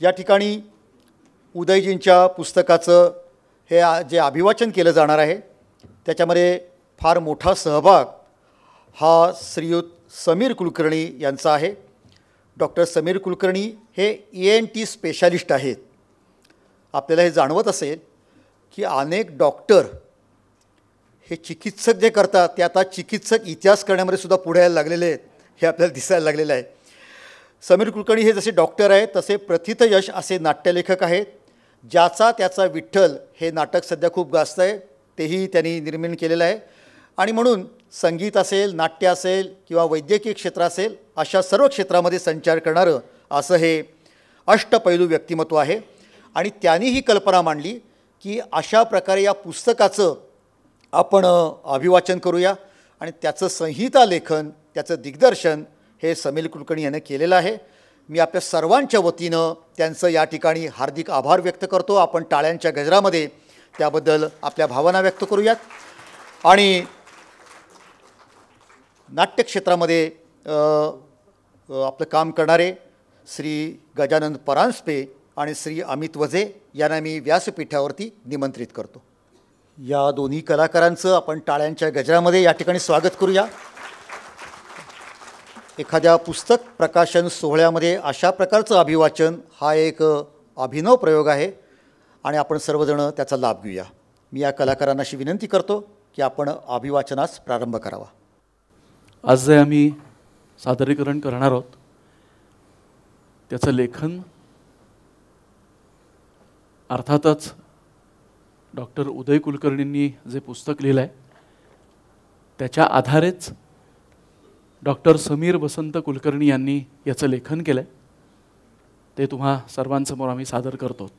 या ठिकाणी उदयजींच्या पुस्तकाचं हे जे अभिवाचन केलं जाणार आहे त्याच्यामध्ये फार मोठा सहभाग हा श्रीयुत समीर कुलकर्णी यांचा आहे. डॉक्टर समीर कुलकर्णी हे ENT स्पेशालिस्ट आहेत. आपल्याला हे जाणवत असेल की अनेक डॉक्टर हे चिकित्सक जे करतात ते आता चिकित्सक इतिहास करण्यामध्ये सुद्धा पुढे यायला लागलेले आहेत, हे आपल्याला दिसायला लागलेलं आहे. समीर कुलकर्णी हे जसे डॉक्टर आहेत तसे प्रथितयश असे नाट्यलेखक आहेत. ज्याचा त्याचा विठ्ठल हे नाटक सध्या खूप गाजतं आहे, तेही त्यांनी निर्माण केलेलं आहे. आणि म्हणून संगीत असेल, नाट्य असेल किंवा वैद्यकीय क्षेत्र असेल, अशा सर्व क्षेत्रामध्ये संचार करणारं असं हे अष्टपैलू व्यक्तिमत्व आहे. आणि त्यांनी ही कल्पना मांडली की अशा प्रकारे या पुस्तकाचं आपण अभिवाचन करूया आणि त्याचं संहिता लेखन, त्याचं दिग्दर्शन हे समीर कुलकर्णी यांनी केलेलं आहे. मी आपल्या सर्वांच्या वतीनं त्यांचं या ठिकाणी हार्दिक आभार व्यक्त करतो. आपण टाळ्यांच्या गजरामध्ये त्याबद्दल आपल्या भावना व्यक्त करूयात. आणि नाट्यक्षेत्रामध्ये आपलं काम करणारे श्री गजानन परांजपे आणि श्री अमित वझे यांना मी व्यासपीठावरती निमंत्रित करतो. या दोन्ही कलाकारांचं आपण टाळ्यांच्या गजरामध्ये या ठिकाणी स्वागत करूया. एखाद्या पुस्तक प्रकाशन सोहळ्यामध्ये अशा प्रकारचं अभिवाचन हा एक अभिनव प्रयोग आहे आणि आपण सर्वजण त्याचा लाभ घेऊया. मी या कलाकारांना अशी विनंती करतो की आपण अभिवाचनास प्रारंभ करावा. आज जे आम्ही सादरीकरण करणार आहोत त्याचं लेखन अर्थातच डॉक्टर उदय कुलकर्णींनी जे पुस्तक लिहिलं आहे त्याच्या आधारेच डॉक्टर समीर वसंत कुलकर्णी यांनी याचं लेखन केलं आहे. ते तुम्हा सर्वांसमोर आम्ही सादर करतो.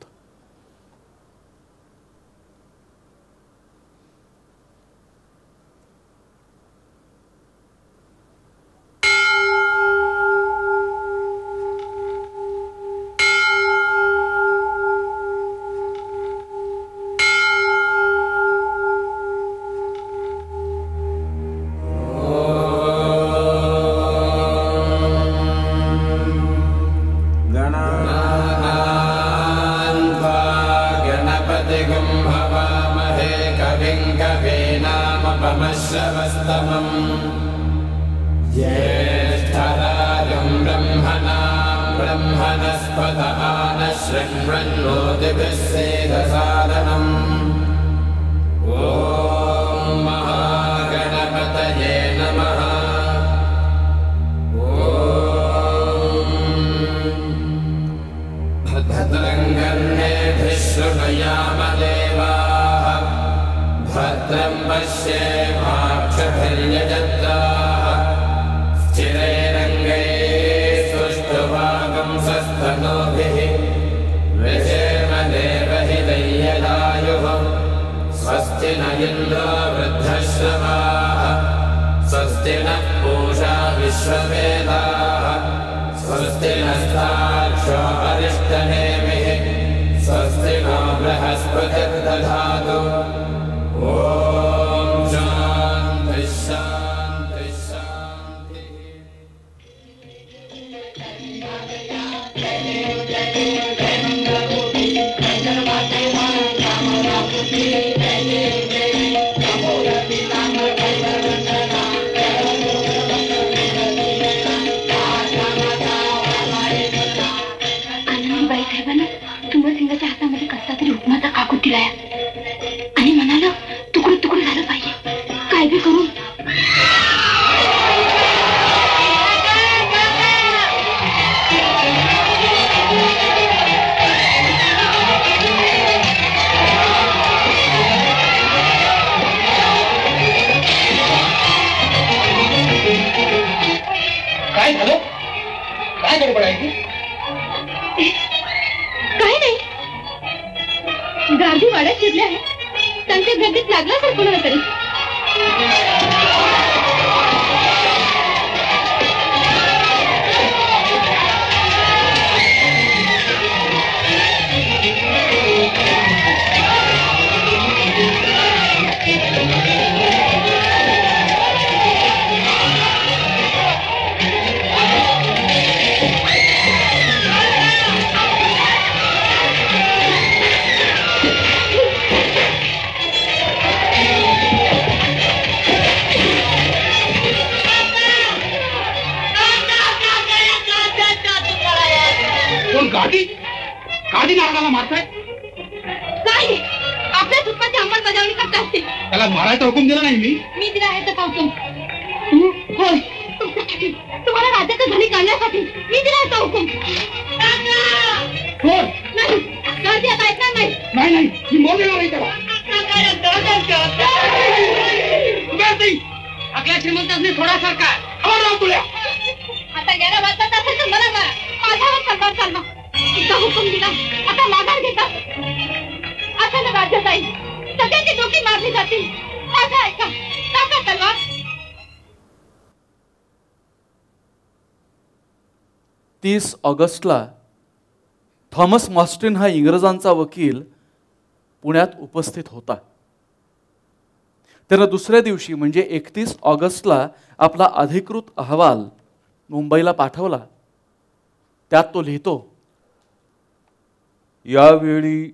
कोण गाडी गाडी नारळाला मारताय? काय आपल्या चुकाची अंमलबजावणी करता असते. त्याला मारायचा हुकूम दिला नाही मी दिला आहे तसा हुकूम. होय, तुमच्यासाठी, तुम्हाला राज्याचं धनी काढण्यासाठी मी दिला होता हुकूम. नाही, गर्दी आता ऐकणार नाही. नाही नाही, मी मोल देणार नाही त्याला. आपल्या श्रीमंतांनी थोडासारखा तुला आता गेला वाचत असेल तर मला मारा. माझ्यावर तलवार चालवा. एकदा हुकूम दिला, आता माघार घेता. अशाने राज्य जाईल. सगळ्यांची डोकी मारली जातील. माझा ऐका, टाका तलवार. 30 ऑगस्टला थॉमस मॉस्टिन हा इंग्रजांचा वकील पुण्यात उपस्थित होता. त्यानं दुसऱ्या दिवशी म्हणजे 31 ऑगस्टला आपला अधिकृत अहवाल मुंबईला पाठवला. त्यात तो लिहितो, यावेळी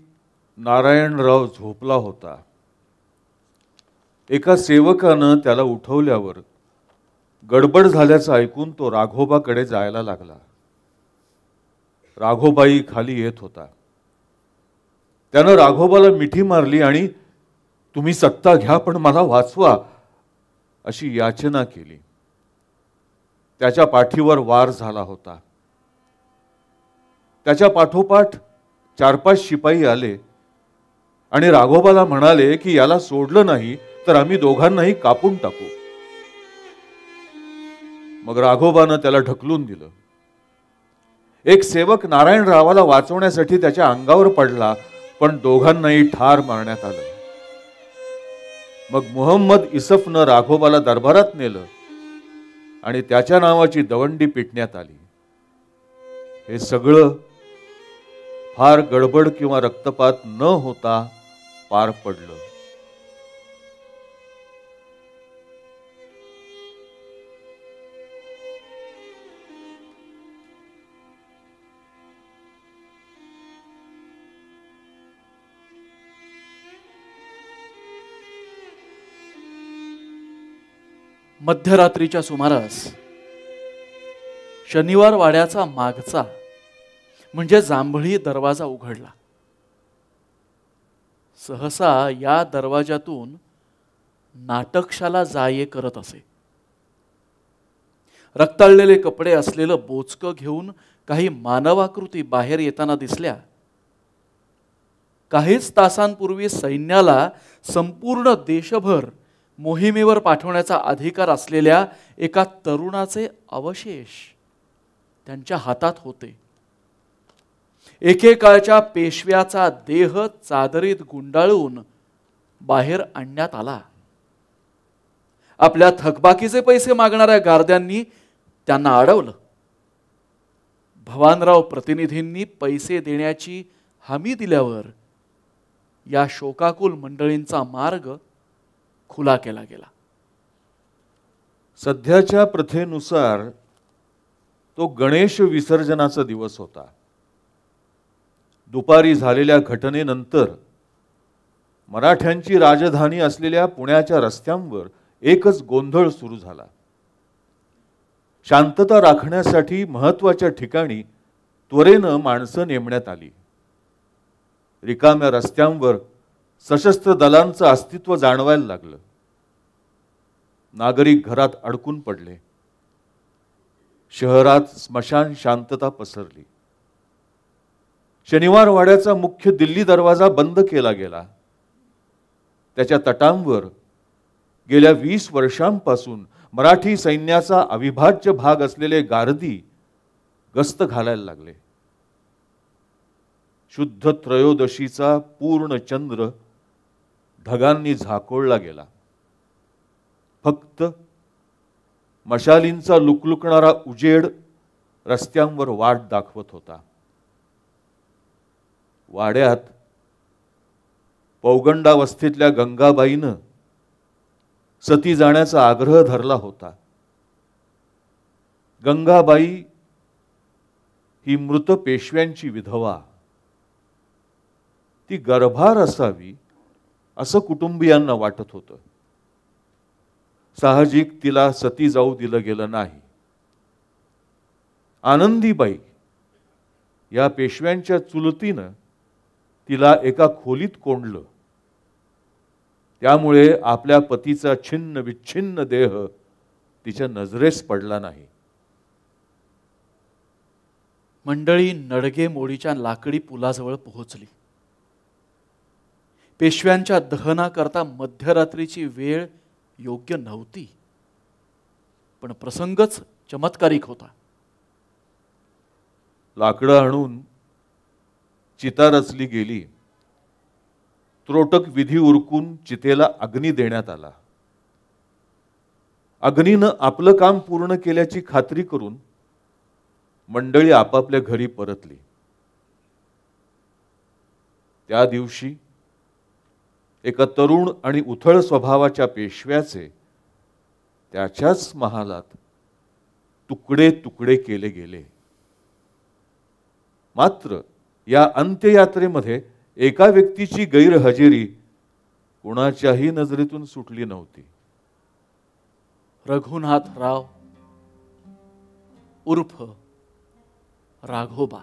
नारायणराव झोपला होता. एका सेवकानं त्याला उठवल्यावर गडबड झाल्याचं ऐकून तो राघोबाकडे जायला लागला. राघोबाई खाली येत होता. त्यानं राघोबाला मिठी मारली आणि तुम्ही सत्ता घ्या पण मला वाचवा अशी याचना केली. त्याच्या पाठीवर वार झाला होता. त्याच्या पाठोपाठ 4-5 शिपाई आले आणि राघोबाला म्हणाले की याला सोडलं नाही तर आम्ही दोघांनाही कापून टाकू. मग राघोबानं त्याला ढकलून दिलं. एक सेवक नारायणरावाला वाचवण्यासाठी त्याच्या अंगावर पडला पण दोघांनाही ठार मारण्यात आलं. मग मुहम्मद इसफनं राघोबाला दरबारात नेलं आणि त्याच्या नावाची दवंडी पिटण्यात आली. हे सगळं फार गडबड किंवा रक्तपात न होता पार पडलं. मध्यरात्रीच्या सुमारास शनिवार वाड्याचा मागचा म्हणजे जांभळी दरवाजा उघडला. सहसा या दरवाजातून नाटकशाला जाये करत असे. रक्ताळलेले कपडे असलेलं बोचकं घेऊन काही मानवाकृती बाहेर येताना दिसल्या. काहीच तासांपूर्वी सैन्याला संपूर्ण देशभर मोहिमेवर पाठवण्याचा अधिकार असलेल्या एका तरुणाचे अवशेष त्यांच्या हातात होते. एकेकाळच्या पेशव्याचा देह चादरीत गुंडाळून बाहेर आणण्यात आला. आपल्या थकबाकीचे पैसे मागणाऱ्या गार्द्यांनी त्यांना अडवलं. भवानराव प्रतिनिधींनी पैसे देण्याची हमी दिल्यावर या शोकाकुल मंडळींचा मार्ग खुला केला गेला. सध्याच्या प्रथेनुसार तो गणेश विसर्जनाचा दिवस होता. दुपारी झालेल्या घटनेनंतर मराठ्यांची राजधानी असलेल्या पुण्याच्या रस्त्यांवर एकच गोंधळ सुरू झाला. शांतता राखण्यासाठी महत्त्वाच्या ठिकाणी त्वरेनं माणसं नेमण्यात आली. रिकाम्या रस्त्यांवर सशस्त्र दलांचं अस्तित्व जाणवायला लागलं. नागरिक घरात अडकून पडले. शहरात स्मशान शांतता पसरली. शनिवार वाड्याचा मुख्य दिल्ली दरवाजा बंद केला गेला. त्याच्या तटांवर गेल्या 20 वर्षांपासून मराठी सैन्याचा अविभाज्य भाग असलेले गारदी गस्त घालायला लागले. शुद्ध त्रयोदशीचा पूर्ण चंद्र ढगांनी झाकोळला गेला. फक्त मशालींचा लुकलुकणारा उजेड रस्त्यांवर वाट दाखवत होता. वाड्यात पौगंडावस्थेतल्या गंगाबाईनं सती जाण्याचा आग्रह धरला होता. गंगाबाई ही मृत पेशव्यांची विधवा. ती गर्भार असावी असं कुटुंबियांना वाटत होतं. साहजिक तिला सती जाऊ दिलं गेलं नाही. आनंदीबाई या पेशव्यांच्या चुलतीनं तिला एका खोलीत कोंडलं. त्यामुळे आपल्या पतीचा छिन्न विच्छिन्न देह तिच्या नजरेस पडला नाही. मंडळी नडगे मोडीच्या लाकडी पुलाजवळ पोहोचली. पेशव्यांच्या दहनाकरता मध्यरात्रीची वेळ योग्य नव्हती, पण प्रसंगच चमत्कारिक होता. लाकडं आणून चिता रचली गेली. त्रोटक विधी उरकून चितेला अग्नी देण्यात आला. अग्नीनं आपलं काम पूर्ण केल्याची खात्री करून मंडळी आपापल्या घरी परतली. त्या दिवशी एका तरुण आणि उथळ स्वभावाच्या पेशव्याचे त्याच्याच महालात तुकडे तुकडे केले गेले. मात्र या अंत्ययात्रेमध्ये एका व्यक्तीची गैरहजेरी कोणाच्याही नजरेतून सुटली नव्हती. रघुनाथराव उर्फ राघोबा.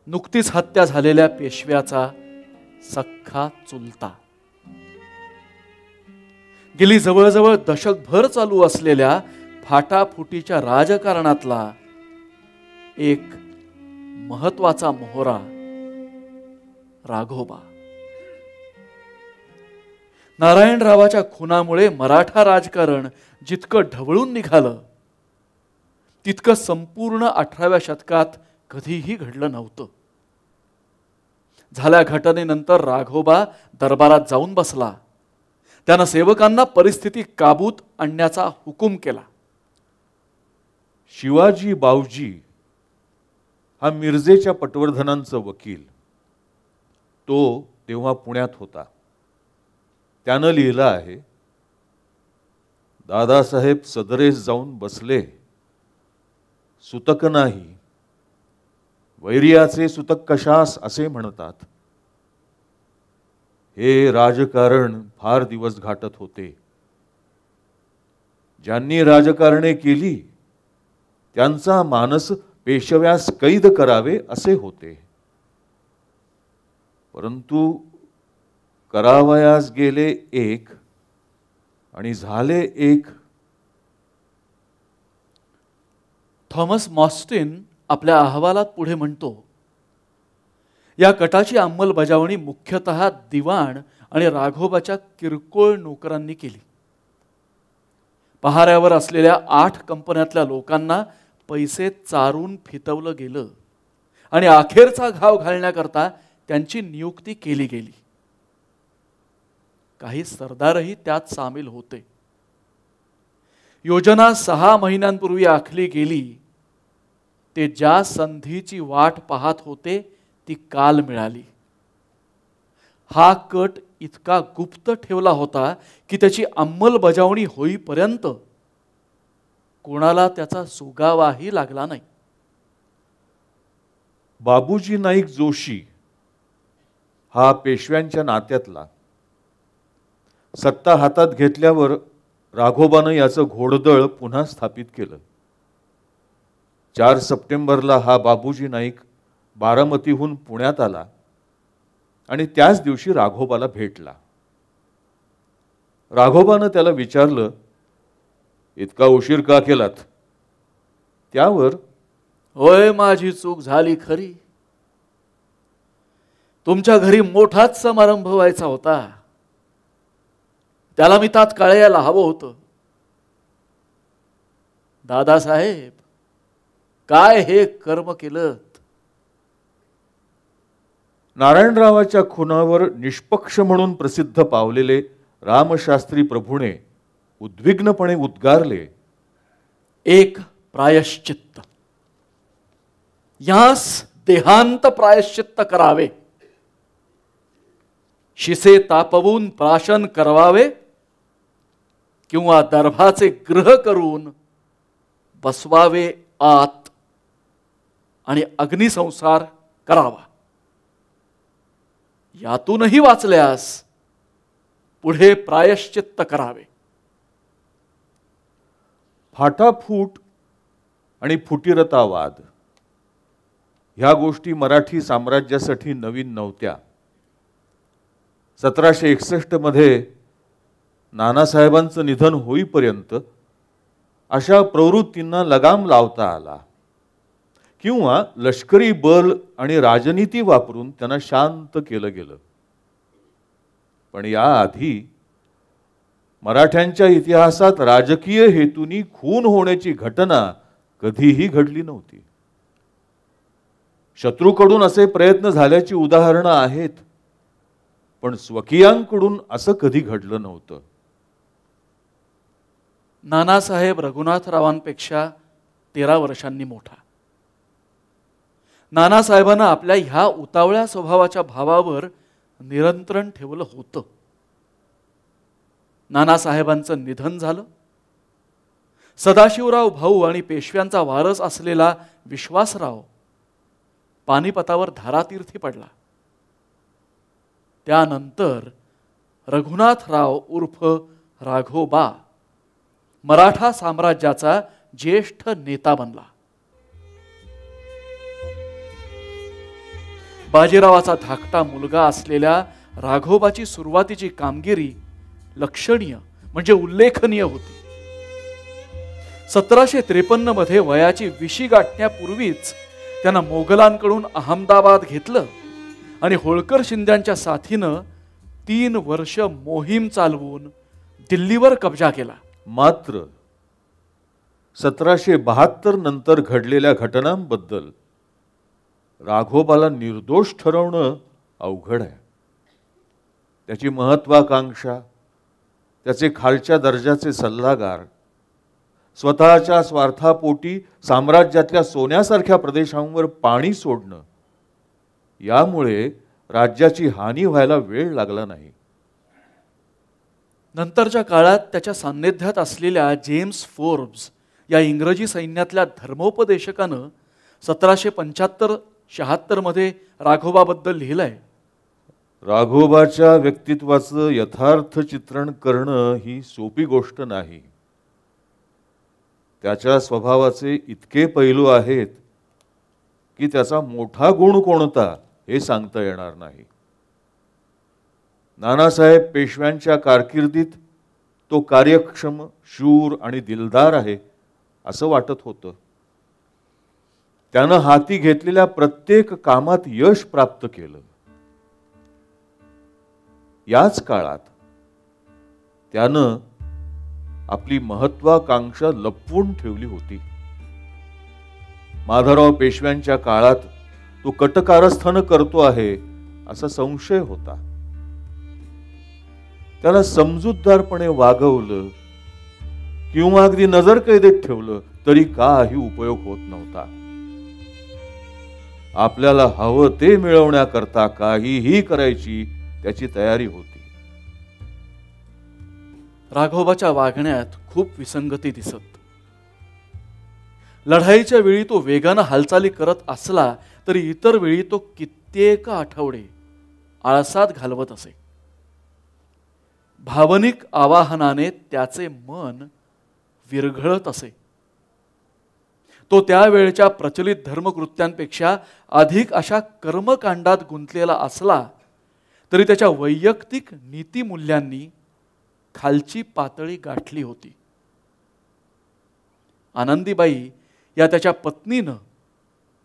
नुकतीच हत्या झालेल्या पेशव्याचा सख्खा चुलता. गेली जवळजवळ दशकभर चालू असलेल्या फाटाफुटीच्या राजकारणातला एक महत्वाचा मोहरा राघोबा. नारायणरावाच्या खुनामुळे मराठा राजकारण जितकं ढवळून निघालं तितकं संपूर्ण 18व्या शतकात कधीही घडलं नव्हतं. झाल्या घटनेनंतर राघोबा दरबारात जाऊन बसला. त्यानं सेवकांना परिस्थिती काबूत आणण्याचा हुकूम केला. शिवाजी बावजी हा मिरजेच्या पटवर्धनांचं वकील. तो तेव्हा पुण्यात होता. त्यानं लिहिलं आहे, दादासाहेब सदरेस जाऊन बसले. सुतक नाही, वैर्याचे सुतक कशास असे म्हणतात. हे राजकारण फार दिवस घाटत होते. ज्यांनी राजकारणे केली त्यांचा मानस पेशव्यास कैद करावे असे होते. परंतु करावयास गेले एक आणि झाले एक. थॉमस मॉस्टिन आपल्या अहवालात पुढे म्हणतो, या कटाची अंमलबजावणी मुख्यतः दिवाण आणि राघोबाच्या किरकोळ नोकरांनी केली. पहाऱ्यावर असलेल्या 8 कंपन्यातल्या लोकांना पैसे चारून फितवलं गेलं आणि अखेरचा घाव घालण्याकरता त्यांची नियुक्ती केली गेली. काही सरदारही त्यात सामील होते. योजना 6 महिन्यांपूर्वी आखली गेली. ते ज्या संधीची वाट पाहत होते ती काल मिळाली. हा कट इतका गुप्त ठेवला होता की त्याची अंमलबजावणी होईपर्यंत कोणाला त्याचा सुगावाही लागला नाही. बाबूजी नाईक जोशी हा पेशव्यांच्या नात्यातला. सत्ता हातात घेतल्यावर राघोबानं याचं घोडदळ पुन्हा स्थापित केलं. 4 सप्टेंबरला हा बाबूजी नाईक बारामतीहून पुण्यात आला आणि त्याच दिवशी राघोबाला भेटला. राघोबानं त्याला विचारलं, इतका उशीर का केलात? त्यावर, होय, माझी चूक झाली खरी. तुमच्या घरी मोठाच समारंभ व्हायचा होता. त्याला मी तात्काळ यायला हवं होतं. दादासाहेब, काय हे कर्म केलं? नारायणरावाच्या खुनावर निष्पक्ष म्हणून प्रसिद्ध पावलेले रामशास्त्री प्रभूने उद्विग्नपणे उद्गारले, एक प्रायश्चित्त. यास देहांत प्रायश्चित्त करावे. शिसे तापवून प्राशन करवावे किंवा दर्भाचे ग्रह करून बसवावे आत आणि अग्निसंसार करावा. यातूनही वाचल्यास पुढे प्रायश्चित्त करावे. फाटाफूट आणि फुटीरतावाद ह्या गोष्टी मराठी साम्राज्यासाठी नवीन नव्हत्या. 1761 मध्ये नानासाहेबांचं निधन होईपर्यंत अशा प्रवृत्तींना लगाम लावता आला किंवा लष्करी बल आणि राजनीती वापरून त्यांना शांत केलं गेलं. पण याआधी मराठ्यांच्या इतिहासात राजकीय हेतूनी खून होण्याची घटना कधीही घडली नव्हती. शत्रूकडून असे प्रयत्न झाल्याची उदाहरणं आहेत, पण स्वकीयांकडून असं कधी घडलं नव्हतं. नानासाहेब रघुनाथरावांपेक्षा 13 वर्षांनी मोठा. नानासाहेबांना आपल्या ह्या उतावळ्या स्वभावाच्या भावावर नियंत्रण ठेवलं होतं. नानासाहेबांचं निधन झालं. सदाशिवराव भाऊ आणि पेशव्यांचा वारस असलेला विश्वासराव पानिपतावर धारातीर्थी पडला. त्यानंतर रघुनाथराव उर्फ राघोबा मराठा साम्राज्याचा ज्येष्ठ नेता बनला. बाजीरावाचा धाकटा मुलगा असलेल्या राघोबाची सुरुवातीची कामगिरी लक्षणीय म्हणजे उल्लेखनीय होती. 1753 मध्ये वयाची 20 गाठण्यापूर्वीच त्यानं मोगलांकडून अहमदाबाद घेतलं आणि होळकर शिंद्यांच्या साथीनं 3 वर्ष मोहीम चालवून दिल्लीवर कब्जा केला. मात्र 1772 नंतर घडलेल्या घटनांबद्दल राघोबाला निर्दोष ठरवणं अवघड आहे. त्याची महत्वाकांक्षा, त्याचे खालच्या दर्जाचे सल्लागार, स्वतःच्या स्वार्थापोटी साम्राज्यातल्या सोन्यासारख्या प्रदेशांवर पाणी सोडणं, यामुळे राज्याची हानी व्हायला वेळ लागला नाही. नंतरच्या काळात त्याच्या सान्निध्यात असलेल्या जेम्स फोर्ब्स या इंग्रजी सैन्यातल्या धर्मोपदेशकानं 1775-76 मध्ये राघोबाबद्दल लिहिलंय. राघोबाच्या व्यक्तित्वाचं यथार्थ चित्रण करणं ही सोपी गोष्ट नाही. त्याच्या स्वभावाचे इतके पैलू आहेत की त्याचा मोठा गुण कोणता हे सांगता येणार नाही. नानासाहेब पेशव्यांच्या कारकिर्दीत तो कार्यक्षम, शूर आणि दिलदार आहे असं वाटत होतं. त्यानं हाती घेतलेल्या प्रत्येक कामात यश प्राप्त केलं. याच काळात त्यानं आपली महत्वाकांक्षा लपवून ठेवली होती. माधवराव पेशव्यांच्या काळात तो कटकारस्थान करतो आहे असा संशय होता. त्याला समजूतदारपणे वागवलं किंवा अगदी नजरकैदेत ठेवलं तरी काही उपयोग होत नव्हता. आपल्याला हवं ते मिळवण्याकरता काहीही करायची त्याची तयारी होती. राघोबाच्या वागण्यात खूप विसंगती दिसत. लढाईच्या वेळी तो वेगानं हालचाली करत असला तरी इतर वेळी तो कित्येक आठवडे आळसात घालवत असे. भावनिक आवाहनाने त्याचे मन विरघळत असे. तो त्यावेळच्या प्रचलित धर्मकृत्यांपेक्षा अधिक अशा कर्मकांडात गुंतलेला असला तरी त्याच्या वैयक्तिक नीतिमूल्यांनी खालची पातळी गाठली होती. आनंदीबाई या त्याच्या पत्नीनं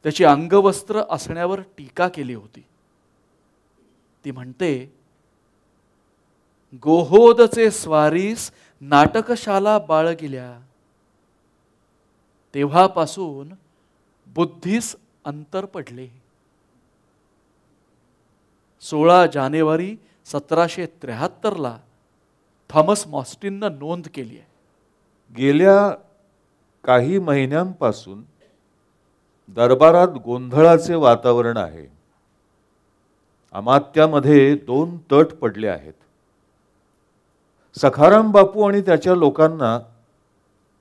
त्याची अंगवस्त्र असण्यावर टीका केली होती. ती म्हणते, गोहोदचे स्वारीस नाटकशाला बाळगिल्या, तेव्हापासून बुद्धीस अंतर पडले. 16 जानेवारी 1773 थॉमस मॉस्टिननं नोंद केली आहे. गेल्या काही महिन्यांपासून दरबारात गोंधळाचे वातावरण आहे. अमात्यामध्ये 2 तट पडले आहेत. सखाराम बापू आणि त्याच्या लोकांना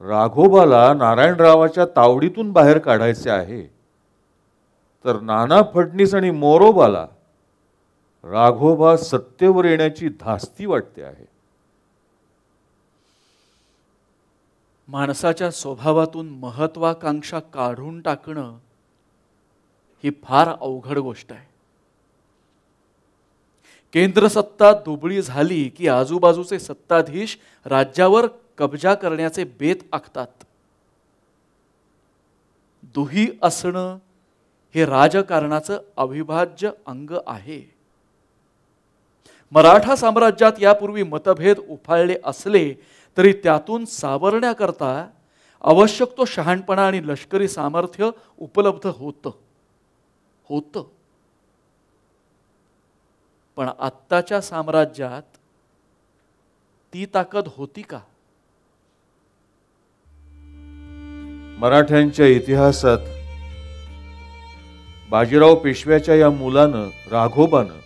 राघोबाला नारायणरावाच्या तावडीतून बाहेर काढायचे आहे, तर नाना फडणीस आणि मोरोबाला राघोबा सत्तेवर येण्याची धास्ती वाटते आहे. माणसाच्या स्वभावातून महत्वाकांक्षा काढून टाकणं ही फार अवघड गोष्ट आहे. केंद्र सत्ता दुबळी झाली की आजूबाजूचे सत्ताधीश राज्यावर कब्जा करण्याचे बेत आखतात. दुही असणं हे राजकारणाचं अविभाज्य अंग आहे. मराठा साम्राज्यात यापूर्वी मतभेद उफाळले असले तरी त्यातून सावरण्याकरता आवश्यक तो शहाणपणा आणि लष्करी सामर्थ्य उपलब्ध होतं. पण आत्ताच्या साम्राज्यात ती ताकद होती का? मराठ्यांच्या इतिहासात बाजीराव पेशव्याच्या या मुलानं, राघोबानं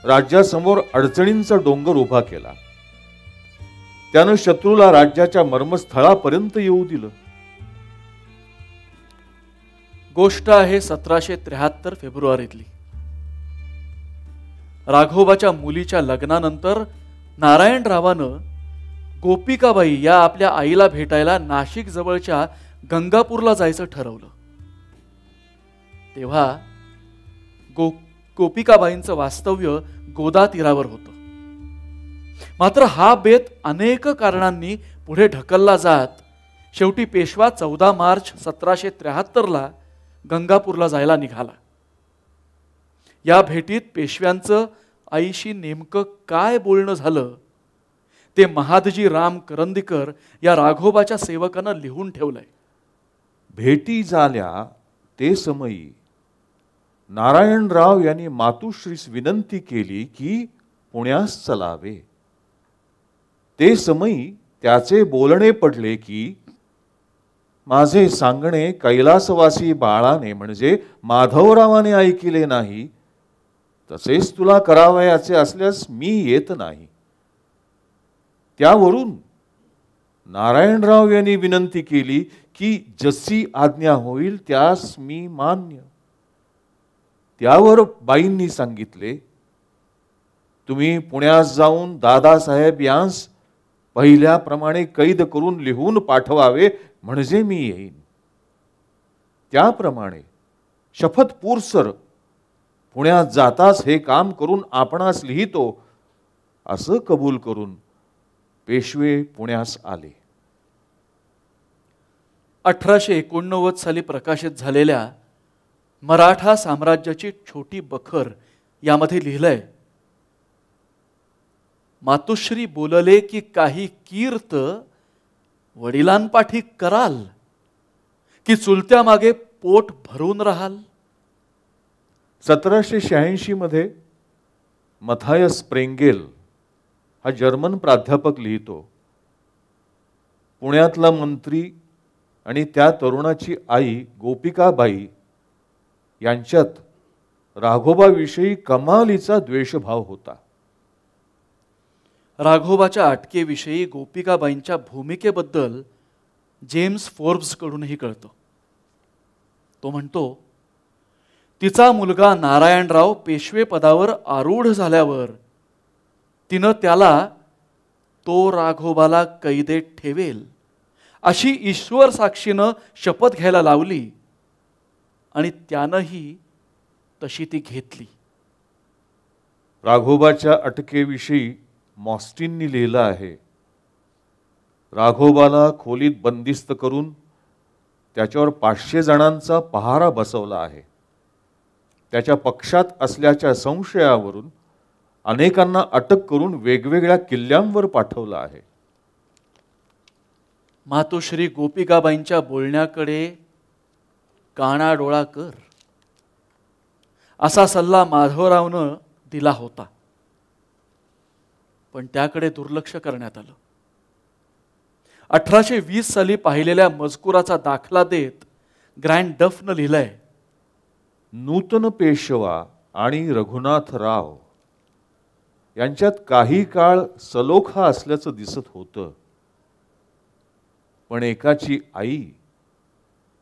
राज्यासमोर अडचणींचा डोंगर उभा केला. त्यानं शत्रूला राज्याच्या मर्मस्थळापर्यंत येऊ दिलं. गोष्ट आहे 1773 फेब्रुवारीतली. राघोबाच्या मुलीच्या लग्नानंतर नारायणरावानं गोपिकाबाई या आपल्या आईला भेटायला नाशिक जवळच्या गंगापूरला जायचं ठरवलं. तेव्हा गोपिकाबाईंचं वास्तव्य गोदा तीरावर होतं. मात्र हा बेत अनेक कारणांनी पुढे ढकलला जात शेवटी पेशवा 14 मार्च 1773 गंगापूरला जायला निघाला. या भेटीत पेशव्यांचं आईशी नेमकं काय बोलणं झालं ते महादजी राम करंदीकर या राघोबाच्या सेवकानं लिहून ठेवलंय. भेटी झाल्या ते समयी नारायणराव यांनी मातुश्रीस विनंती केली की पुण्यास चलावे. ते समयी त्याचे बोलणे पडले की माझे सांगणे कैलासवासी बाळाने म्हणजे माधवरावाने ऐकिले नाही, तसेच तुला करावयाचे असल्यास मी येत नाही. त्यावरून नारायणराव यांनी विनंती केली की जशी आज्ञा होईल त्यास मी मान्य. त्यावर बाईंनी सांगितले, तुम्ही पुण्यास जाऊन दादासाहेब यांस पहिल्याप्रमाणे कैद करून लिहून पाठवावे म्हणजे मी येईन. त्याप्रमाणे शपथपूर्सर पुण्यात जाताच हे काम करून आपणास लिहितो असं कबूल करून पेशवे पुण्यास आले. 1889 साली प्रकाशित झालेल्या मराठा साम्राज्याची छोटी बखर यामध्ये लिहिलंय, मातुश्री बोलले की काही कीर्त वडिलांपाठी कराल की चुलत्या मागे पोट भरून राहाल. 1786 मध्ये मथायस प्रेंगेल हा जर्मन प्राध्यापक लिहितो, पुण्यातला मंत्री आणि त्या तरुणाची आई गोपिकाबाई यांच्यात राघोबाविषयी कमालीचा द्वेषभाव होता. राघोबाच्या अटकेविषयी गोपिकाबाईंच्या भूमिकेबद्दल जेम्स फोर्ब्स कडूनही कळतं. तो म्हणतो, तिचा मुलगा नारायणराव पेशवे पदावर आरूढ झाल्यावर तिनं त्याला तो राघोबाला कैदेत ठेवेल अशी ईश्वर साक्षीनं शपथ घ्यायला लावली आणि त्यानंही तशी ती घेतली. राघोबाच्या अटकेविषयी मॉस्टिननी लिहिलं आहे, राघोबाला खोलीत बंदिस्त करून त्याच्यावर 500 जणांचा पहारा बसवला आहे. त्याच्या पक्षात असल्याच्या संशयावरून अनेकांना अटक करून वेगवेगळ्या किल्ल्यांवर पाठवलं आहे. मातोश्री गोपिकाबाईंच्या बोलण्याकडे कानाडोळा कर असा सल्ला माधवरावनं दिला होता, पण त्याकडे दुर्लक्ष करण्यात आलं. 1820 साली पाहिलेल्या मजकुराचा दाखला देत ग्रँड डफनं लिहिलंय, नूतन पेशवा आणि रघुनाथराव यांच्यात काही काळ सलोखा असल्याचं दिसत होतं, पण एकाची आई,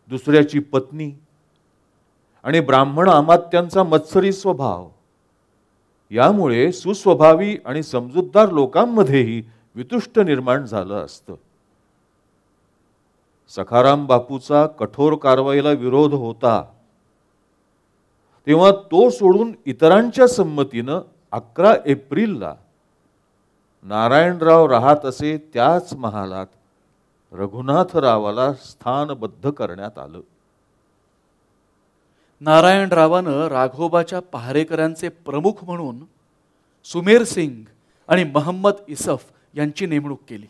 दुसऱ्याची पत्नी आणि ब्राह्मण अमात्यांचा मत्सरी स्वभाव यामुळे सुस्वभावी आणि समजूतदार लोकांमध्येही वितुष्ट निर्माण झालं असतं. सखाराम बापूचा कठोर कारवाईला विरोध होता, तेव्हा तो सोडून इतरांच्या संमतीनं 11 एप्रिलला नारायणराव राहत असे त्याच महालात रघुनाथरावाला स्थानबद्ध करण्यात आलं. नारायणरावानं राघोबाच्या पहारेकऱ्यांचे प्रमुख म्हणून सुमेर सिंग आणि महम्मद इसफ यांची नेमणूक केली.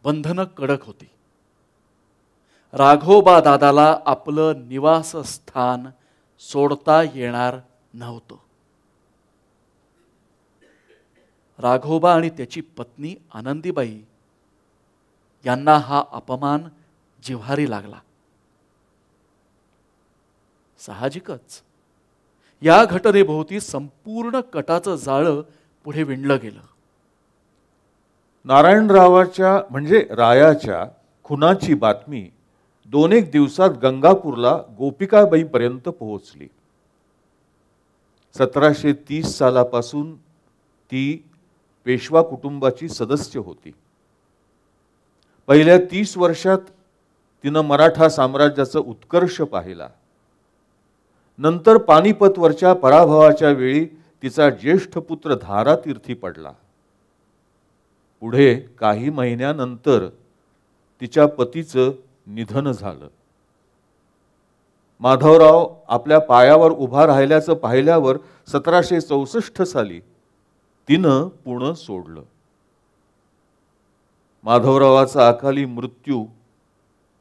बंधनं कडक होती. राघोबा दादाला आपलं निवासस्थान सोडता येणार नव्हतं. राघोबा आणि त्याची पत्नी आनंदीबाई यांना हा अपमान जिव्हारी लागला. साहजिकच या घटनेभोवती संपूर्ण कटाचं जाळं पुढे विणलं गेलं. नारायणरावाच्या म्हणजे रायाच्या खुनाची बातमी 2-1 दिवसात गंगापूरला गोपिकाबाईंपर्यंत पोहोचली. 1730 सालापासून ती पेशवा कुटुंबाची सदस्य होती. पहिल्या 30 वर्षात तिनं मराठा साम्राज्याचा उत्कर्ष पाहिला. नंतर पानिपतवरच्या पराभवाच्या वेळी तिचा ज्येष्ठ पुत्र धारातीर्थी पडला. पुढे काही महिन्यानंतर तिच्या पतीचं निधन झालं. माधवराव आपल्या पायावर उभा राहिल्याचं पाहिल्यावर 1764 साली तिनं पुणे सोडलं. माधवरावाचा अकाली मृत्यू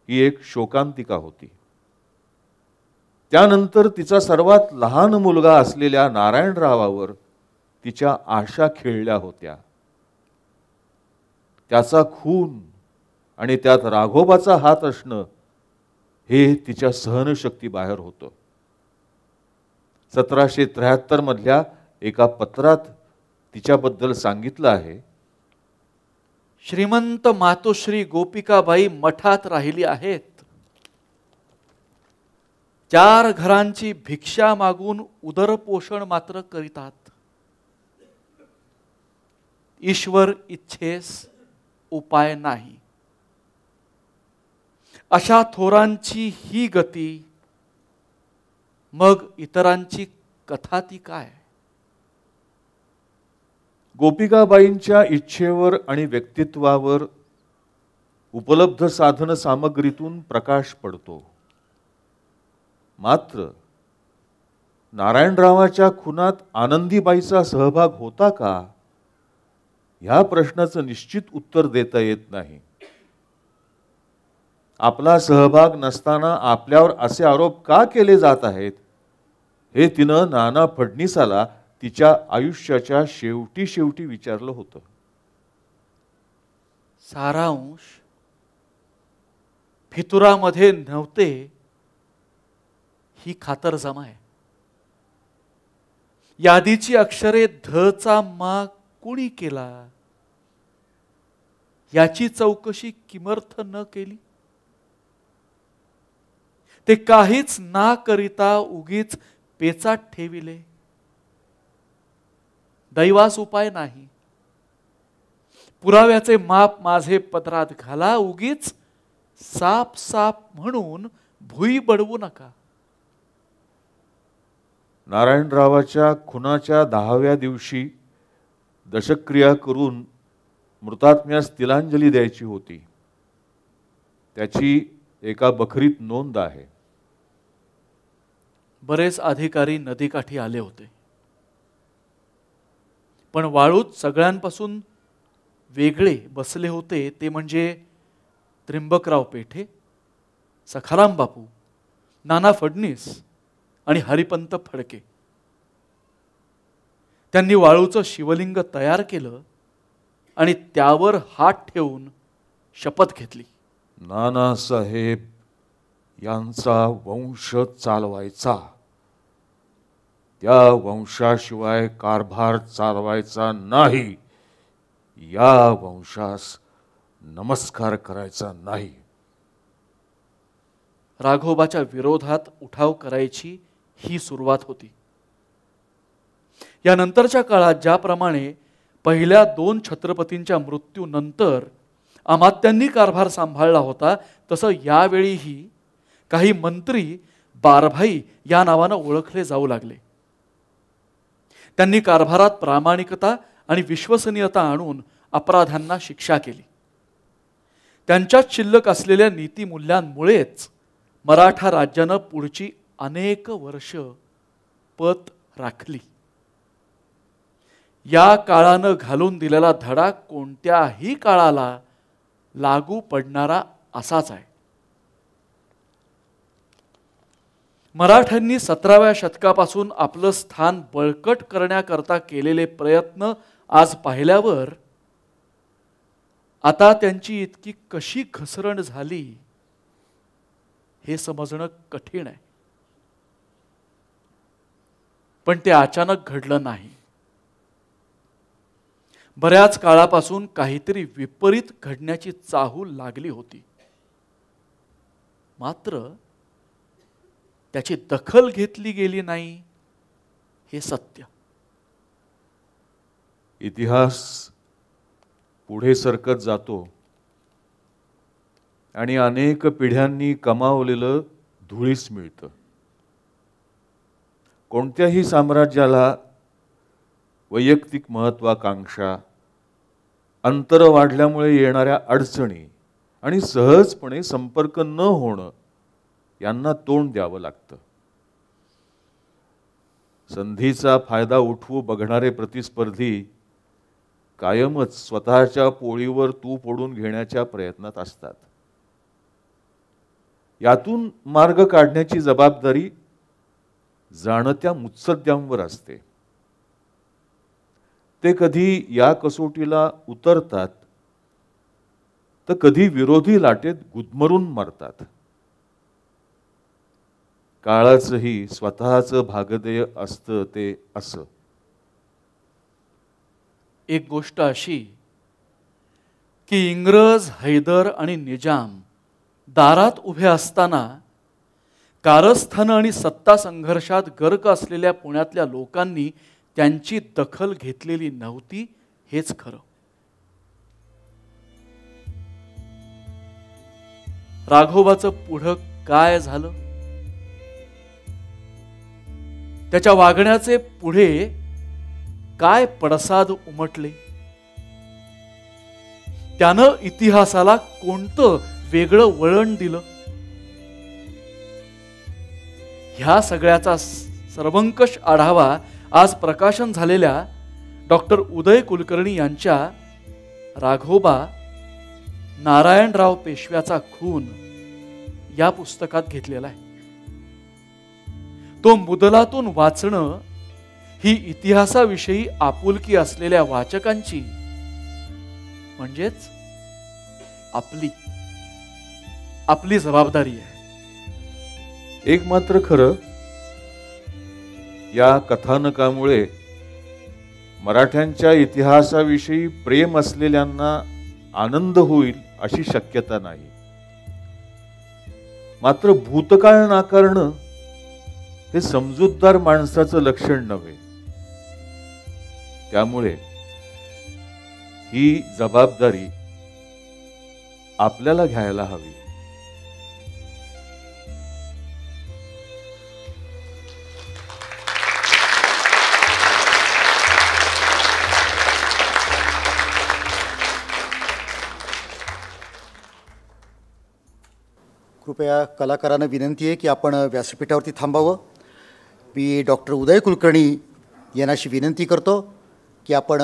ही एक शोकांतिका होती. त्यानंतर तिचा सर्वात लहान मुलगा असलेल्या नारायणरावावर तिच्या आशा खेळल्या होत्या. त्याचा खून आणि त्यात राघोबाचा हात असणं हे तिच्या सहनशक्ती बाहेर होतं. 1773 मधल्या एका पत्रात तिच्याबद्दल सांगितलं आहे, श्रीमंत मातोश्री गोपिकाबाई मठात राहिली आहेत. 4 घरांची भिक्षा मागून उदरपोषण मात्र करीतात. ईश्वर इच्छेस उपाय नाही. अशा थोरांची ही गती, मग इतरांची कथा ती काय? गोपिकाबाईंच्या इच्छेवर आणि व्यक्तित्वावर उपलब्ध साधन सामग्रीतून प्रकाश पडतो. मात्र नारायणरावाच्या खुनात आनंदीबाईचा सहभाग होता का, ह्या प्रश्नाचं निश्चित उत्तर देता येत नाही. आपला सहभाग नसताना आपल्यावर असे आरोप का केले जात आहेत, हे तिनं नाना फडणीसाला तिच्या आयुष्याच्या शेवटी विचारलं होतं. सारांश फितुरामध्ये नव्हते ही खातरजमा आहे. यादीची अक्षरे धचा मा कुणी केला याची चौकशी किमर्थ न केली. ते काहीच ना करिता उगीच पेचात ठेविले. दैवास उपाय नाही. पुराव्याचे माप माझे पदरात घाला. उगीच साप साप म्हणून भुई बडवू नका. नारायणरावाच्या खुनाच्या 10व्या दिवशी दशक्रिया करून मृतात्म्यास तिलांजली द्यायची होती. त्याची एका बखरीत नोंद आहे. बरेच अधिकारी नदीकाठी आले होते, पण वाळूत सगळ्यांपासून वेगळे बसले होते ते म्हणजे त्रिंबकराव पेठे, सखाराम बापू, नाना फडणीस आणि हरिपंत फडके. त्यांनी वाळूचं शिवलिंग तयार केलं आणि त्यावर हात ठेवून शपथ घेतली. नानासाहेब यांचा वंश चालवायचा, त्या वंशाशिवाय कारभार चालवायचा नाही, या वंशास नमस्कार करायचा नाही. राघोबाच्या विरोधात उठाव करायची ही सुरुवात होती. यानंतरच्या काळात ज्याप्रमाणे पहिल्या 2 छत्रपतींच्या मृत्यूनंतर अमात्यांनी कारभार सांभाळला होता, तसं यावेळीही काही मंत्री बारभाई या नावानं ओळखले जाऊ लागले. त्यांनी कारभारात प्रामाणिकता आणि विश्वसनीयता आणून अपराध्यांना शिक्षा केली. त्यांच्यात शिल्लक असलेल्या नीतिमूल्यांमुळेच मराठा राज्यानं पुढची अनेक वर्ष पत राखली. या काळानं घालून दिलेला धडा कोणत्याही काळाला लागू पडणारा असाच आहे. मराठ्यांनी 17व्या शतकापासून आपलं स्थान बळकट करण्याकरता केलेले प्रयत्न आज पाहिल्यावर आता त्यांची इतकी कशी घसरण झाली हे समजणं कठीण आहे. पण ते अचानक घडलं नाही. बऱ्याच काळापासून काहीतरी विपरीत घडण्याची चाहूल लागली होती. मात्र त्याची दखल घेतली गेली नाही हे सत्य. इतिहास पुढे सरकत जातो आणि अनेक पिढ्यांनी कमावलेलं धुळीस मिळतं. कोणत्याही साम्राज्याला वैयक्तिक महत्वाकांक्षा, अंतर वाढल्यामुळे येणाऱ्या अडचणी आणि सहजपणे संपर्क न होणं यांना तोंड द्यावं लागतं. संधीचा फायदा उठवू बघणारे प्रतिस्पर्धी कायमच स्वतःच्या पोळीवर तूप ओढून घेण्याच्या प्रयत्नात असतात. यातून मार्ग काढण्याची जबाबदारी जाणत्या मुत्सद्यांवर असते. ते कधी या कसोटीला उतरतात तर कधी विरोधी लाटेत गुदमरून मरतात. काळाचंही स्वतःचं भागधेय असतं ते असं. एक गोष्ट अशी की इंग्रज, हैदर आणि निजाम दारात उभे असताना कारस्थानं आणि सत्ता संघर्षात गर्क असलेल्या पुण्यातल्या लोकांनी त्यांची दखल घेतलेली नव्हती हेच खरं. राघोबाचं पुढं काय झालं? त्याच्या वागण्याचे पुढे काय पडसाद उमटले? त्यानं इतिहासाला कोणतं वेगळं वळण दिलं? ह्या सगळ्याचा सर्वंकष आढावा आज प्रकाशन झालेल्या डॉक्टर उदय कुलकर्णी यांच्या राघोबा नारायणराव पेशव्याचा खून या पुस्तकात घेतलेला आहे. तो मुदलातून वाचणं ही इतिहासाविषयी आपुलकी असलेल्या वाचकांची म्हणजेच आपली जबाबदारी आहे. एक मात्र खरं, या कथानकामुळे मराठ्यांच्या इतिहासाविषयी प्रेम असलेल्यांना आनंद होईल अशी शक्यता नाही. मात्र भूतकाळ नाकारणं हे समजूतदार माणसाचं लक्षण नव्हे. त्यामुळे ही जबाबदारी आपल्याला घ्यायला हवी. कृपया कलाकारांना विनंती आहे की आपण व्यासपीठावरती थांबावं. मी डॉक्टर उदय कुलकर्णी यांनाशी विनंती करतो की आपण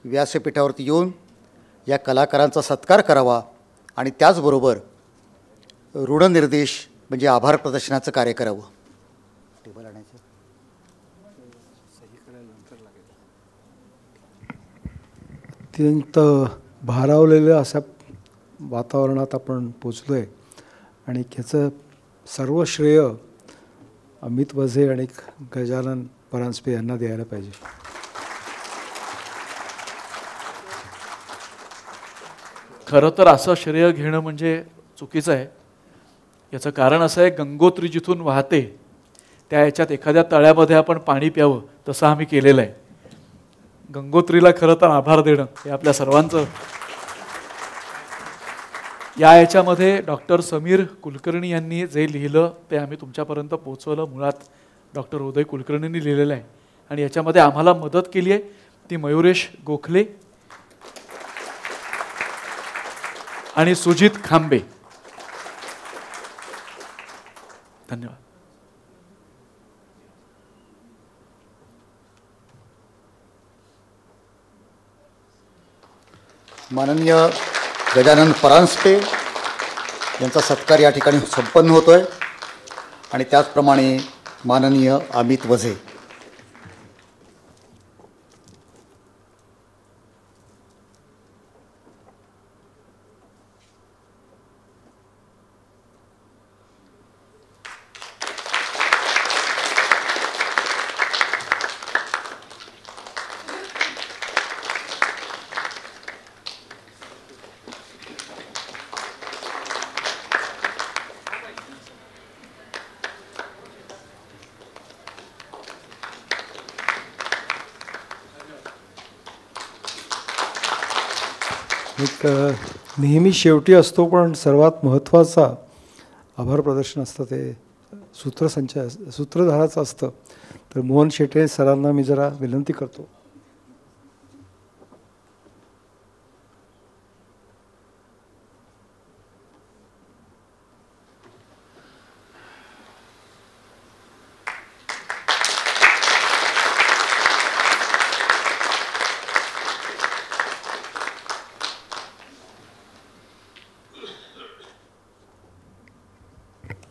व्यासपीठावरती येऊन या कलाकारांचा सत्कार करावा आणि त्याचबरोबर ऋणनिर्देश म्हणजे आभार प्रदर्शनाचं कार्य करावं. टेबल आणायचं. अत्यंत भारावलेलं अशा वातावरणात आपण पोचलो आहे आणि ह्याचं सर्व श्रेय अमित वझे आणि गजानन परांजपे यांना द्यायला पाहिजे. खरं तर असं श्रेय घेणं म्हणजे चुकीचं आहे. याचं कारण असं आहे, गंगोत्री जिथून वाहते त्या याच्यात एखाद्या तळ्यामध्ये आपण पाणी प्यावं तसं आम्ही केलेलं आहे. गंगोत्रीला खरं तर आभार देणं हे आपल्या सर्वांचं याच्यामध्ये डॉक्टर समीर कुलकर्णी यांनी जे लिहिलं ते आम्ही तुमच्यापर्यंत पोहोचवलं. मुळात डॉक्टर उदय कुलकर्णींनी लिहिलेलं आहे आणि याच्यामध्ये आम्हाला मदत केली आहे ती मयुरेश गोखले आणि सुजित खांबे. धन्यवाद. माननीय गजानन परांजपे यांचा सत्कार या ठिकाणी संपन्न होतोय आणि त्याचप्रमाणे माननीय अमित वझे. एक नेहमी शेवटी असतो पण सर्वात महत्त्वाचा आभार प्रदर्शन असतं ते सूत्रधाराचं असतं. तर मोहन शेटे सरांना मी जरा विनंती करतो.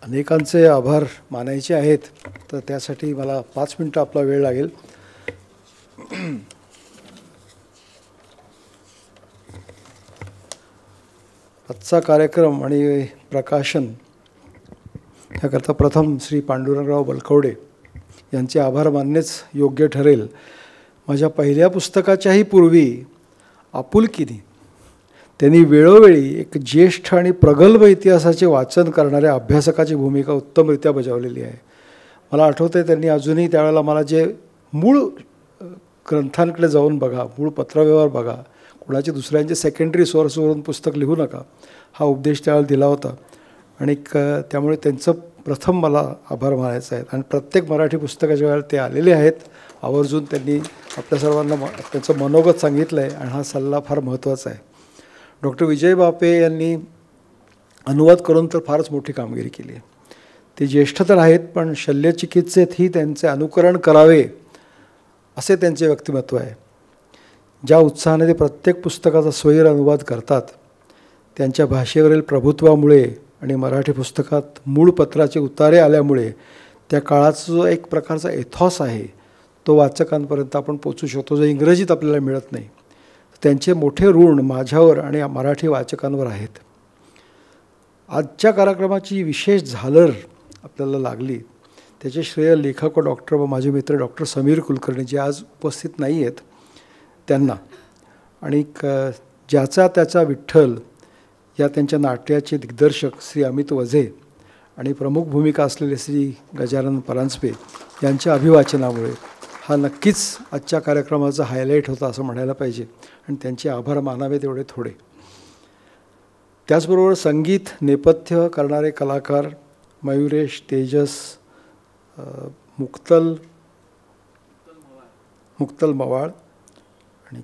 अनेकांचे आभार मानायचे आहेत तर त्यासाठी मला 5 मिनटं आपला वेळ लागेल. आजचा कार्यक्रम आणि प्रकाशन याकरता प्रथम श्री पांडुरंगराव बलकवडे यांचे आभार मानणेच योग्य ठरेल. माझ्या पहिल्या पुस्तकाच्याही पूर्वी आपुलकीने त्यांनी वेळोवेळी एक ज्येष्ठ आणि प्रगल्भ इतिहासाचे वाचन करणाऱ्या अभ्यासकाची भूमिका उत्तमरित्या बजावलेली आहे. मला आठवते त्यांनी अजूनही त्यावेळेला मला जे मूळ ग्रंथांकडे जाऊन बघा, मूळ पत्रव्यवहार बघा, कोणाचे दुसऱ्यांचे सेकंडरी सोर्सवरून पुस्तक लिहू नका हा उपदेश त्यावेळेला दिला होता. आणि त्यामुळे त्यांचं प्रथम मला आभार मानायचा आहे. आणि प्रत्येक मराठी पुस्तकाच्या वेळेला ते आलेले आहेत. आवर्जून त्यांनी आपल्या सर्वांना त्यांचं मनोगत सांगितलं आहे आणि हा सल्ला फार महत्त्वाचा आहे. डॉक्टर विजय बापे यांनी अनुवाद करून तर फारच मोठी कामगिरी केली आहे. ते ज्येष्ठ तर आहेत पण शल्यचिकित्सेतही त्यांचे अनुकरण करावे असे त्यांचे व्यक्तिमत्व आहे. ज्या उत्साहाने ते प्रत्येक पुस्तकाचा स्वैर अनुवाद करतात त्यांच्या भाषेवरील प्रभुत्वामुळे आणि मराठी पुस्तकात मूळ पत्राचे उतारे आल्यामुळे त्या काळाचा जो एक प्रकारचा एथॉस आहे तो वाचकांपर्यंत आपण पोचू शकतो जो इंग्रजीत आपल्याला मिळत नाही. त्यांचे मोठे ऋण माझ्यावर आणि मराठी वाचकांवर आहेत. आजच्या कार्यक्रमाची विशेष झालर आपल्याला लागली त्याचे श्रेय लेखक व डॉक्टर व माझे मित्र डॉक्टर समीर कुलकर्णी जे आज उपस्थित नाही आहेत त्यांना आणि ज्याचा त्याचा विठ्ठल या त्यांच्या नाट्याचे दिग्दर्शक श्री अमित वझे आणि प्रमुख भूमिका असलेले श्री गजानन परांजपे यांच्या अभिवाचनामुळे हा नक्कीच आजच्या कार्यक्रमाचा हायलाईट होता असं म्हणायला पाहिजे आणि त्यांचे आभार मानावे तेवढे थोडे. त्याचबरोबर संगीत नेपथ्य करणारे कलाकार मयुरेश, तेजस, मुक्तल मवाळ आणि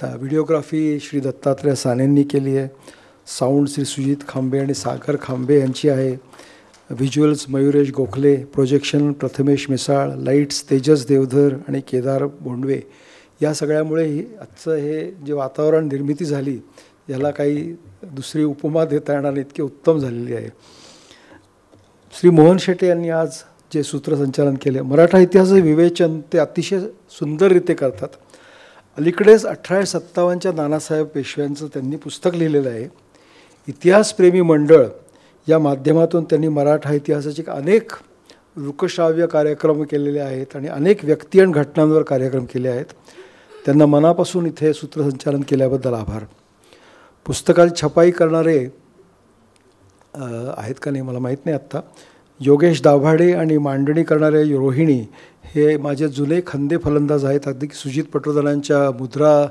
व्हिडिओग्राफी श्री दत्तात्रय सानेंनी केली आहे. साऊंड श्री सुजित खांबे आणि सागर खांबे यांची आहे. Visuals Mayuresh Gokhale, projection Prathamesh Misal, lights Tejas Deodhar आणि केदार बोंडवे. या सगळ्यामुळे आजचं हे जे वातावरण निर्मिती झाली याला काही दुसरी उपमा देता येणार इतकी उत्तम झालेली आहे. श्री मोहन शेटे यांनी आज जे सूत्रसंचालन केले मराठा इतिहासाचे विवेचन ते अतिशय सुंदररीत्या करतात. अलीकडेच 1857च्या नानासाहेब पेशव्यांचं त्यांनी पुस्तक लिहिलेलं आहे. इतिहासप्रेमी मंडळ या माध्यमातून त्यांनी मराठा इतिहासाचे अनेक वृकश्राव्य कार्यक्रम केलेले आहेत आणि अनेक व्यक्ती आणि घटनांवर कार्यक्रम केले आहेत. त्यांना मनापासून इथे सूत्रसंचालन केल्याबद्दल आभार. पुस्तकाची छपाई करणारे आहेत का नाही मला माहीत नाही आत्ता. योगेश दाभाडे आणि मांडणी करणारे रोहिणी हे माझे जुने खंदे फलंदाज आहेत अगदी सुजित पटवर्धनांच्या मुद्रा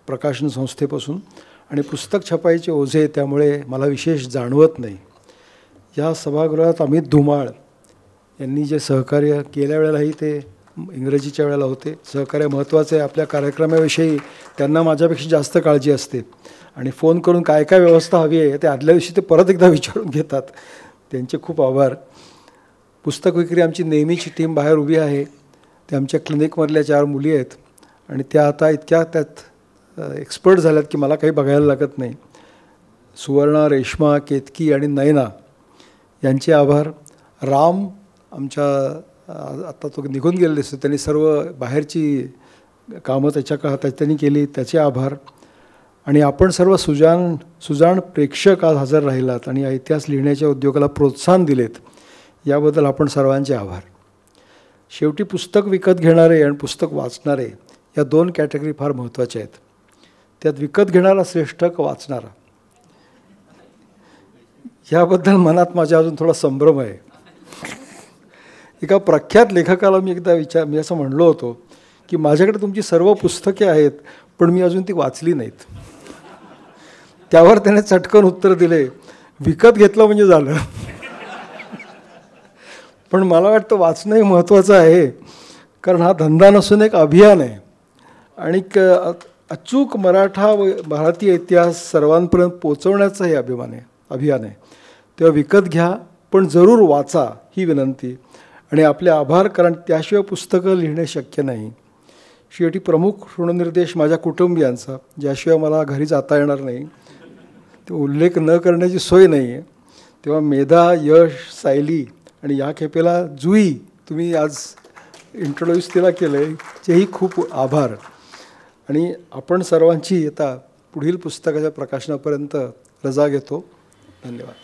प्रकाशन संस्थेपासून. आणि पुस्तक छपाईचे ओझे त्यामुळे मला विशेष जाणवत नाही. या सभागृहात अमित धुमाळ यांनी जे सहकार्य केल्या वेळेलाही ते इंग्रजीच्या वेळेला होते. सहकार्य महत्त्वाचं आहे. आपल्या कार्यक्रमाविषयी त्यांना माझ्यापेक्षा जास्त काळजी असते आणि फोन करून काय काय व्यवस्था हवी आहे ते आदल्या दिवशी ते परत एकदा विचारून घेतात. त्यांचे खूप आभार. पुस्तक विक्री आमची नेहमीची टीम बाहेर उभी आहे. ते आमच्या क्लिनिकमधल्या 4 मुली आहेत आणि त्या आता इतक्या त्यात एक्सपर्ट झाल्यात की मला काही बघायला लागत नाही. सुवर्णा, रेश्मा, केतकी आणि नयना यांचे आभार. राम आमच्या आता तो निघून गेलेले असतो, त्यांनी सर्व बाहेरची कामं त्यांनी केली, त्याचे आभार. आणि आपण सर्व सुजाण प्रेक्षक आज हजर राहिलात आणि या इतिहास लिहिण्याच्या उद्योगाला प्रोत्साहन दिलेत, याबद्दल आपण सर्वांचे आभार. शेवटी पुस्तक विकत घेणारे आणि पुस्तक वाचणारे या 2 कॅटेगरी फार महत्त्वाच्या आहेत. त्यात विकत घेणारा श्रेष्ठ का वाचणारा, याबद्दल मनात माझ्या अजून थोडा संभ्रम आहे. एका प्रख्यात लेखकाला मी असं म्हणलो होतो की माझ्याकडे तुमची सर्व पुस्तके आहेत पण मी अजून ती वाचली नाहीत. त्यावर त्याने चटकन उत्तर दिले, विकत घेतलं म्हणजे झालं. पण मला वाटतं वाचणंही महत्त्वाचं आहे, कारण हा धंदा नसून एक अभियान आहे आणि अचूक भारतीय इतिहास सर्वांपर्यंत पोचवण्याचं हे अभियान आहे. तेव्हा विकत घ्या पण जरूर वाचा ही विनंती आणि आपले आभार, कारण त्याशिवाय पुस्तकं लिहिणे शक्य नाही. शेवटी प्रमुख ऋणनिर्देश माझ्या कुटुंबियांचा, ज्याशिवाय मला घरी जाता येणार नाही, ते उल्लेख न करण्याची सोय नाही आहे. तेव्हा मेधा, यश, सायली आणि या खेपेला जुई, तुम्ही आज इंट्रोड्यूस तिला केलं आहे, तेही खूप आभार. आणि आपण सर्वांची आता पुढील पुस्तकाच्या प्रकाशनापर्यंत रजा घेतो. धन्यवाद.